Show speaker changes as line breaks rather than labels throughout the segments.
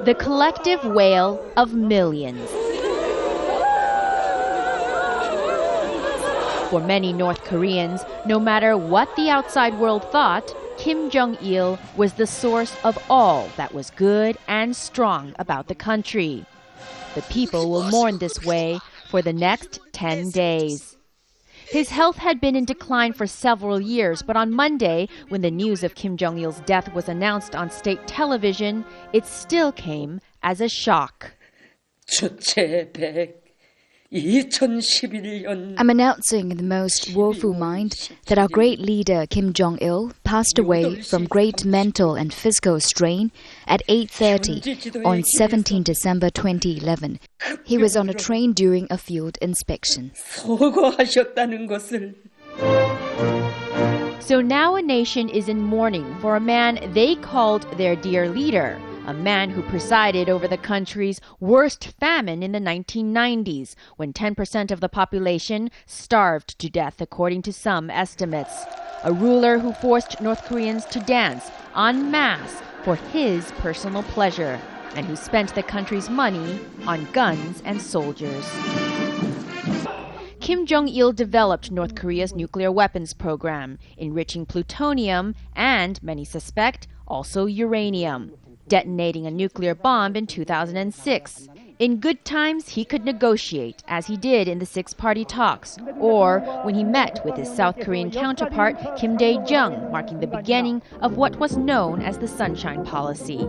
The collective wail of millions. For many North Koreans, no matter what the outside world thought, Kim Jong-il was the source of all that was good and strong about the country. The people will mourn this way for the next 10 days. His health had been in decline for several years, but on Monday, when the news of Kim Jong-il's death was announced on state television, it still came as a shock.
I'm announcing in the most woeful mind that our great leader Kim Jong-il passed away from great mental and physical strain at 8:30 on 17 December 2011. He was on a train during a field inspection.
So now a nation is in mourning for a man they called their dear leader, a man who presided over the country's worst famine in the 1990s, when 10% of the population starved to death, according to some estimates. A ruler who forced North Koreans to dance en masse for his personal pleasure, and who spent the country's money on guns and soldiers. Kim Jong-il developed North Korea's nuclear weapons program, enriching plutonium and, many suspect, also uranium, detonating a nuclear bomb in 2006. In good times, he could negotiate, as he did in the six-party talks, or when he met with his South Korean counterpart, Kim Dae-jung, marking the beginning of what was known as the Sunshine Policy.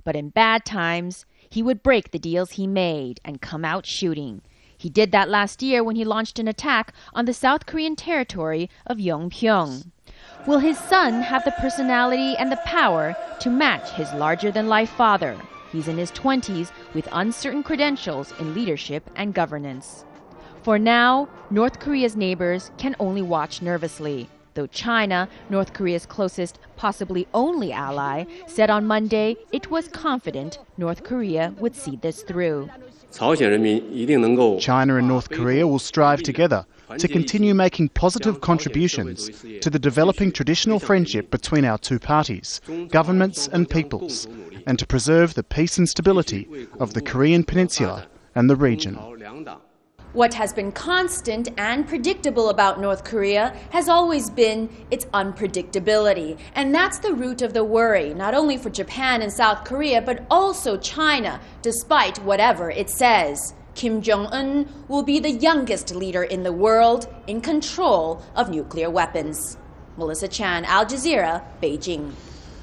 But in bad times, he would break the deals he made and come out shooting. He did that last year when he launched an attack on the South Korean territory of Yongpyong. Will his son have the personality and the power to match his larger-than-life father? He's in his 20s with uncertain credentials in leadership and governance. For now, North Korea's neighbors can only watch nervously, though China, North Korea's closest, possibly only ally, said on Monday it was confident North Korea would see this through.
China and North Korea will strive together to continue making positive contributions to the developing traditional friendship between our two parties, governments and peoples, and to preserve the peace and stability of the Korean Peninsula and the region.
What has been constant and predictable about North Korea has always been its unpredictability. And that's the root of the worry, not only for Japan and South Korea, but also China, despite whatever it says. Kim Jong-un will be the youngest leader in the world in control of nuclear weapons. Melissa Chan, Al Jazeera, Beijing.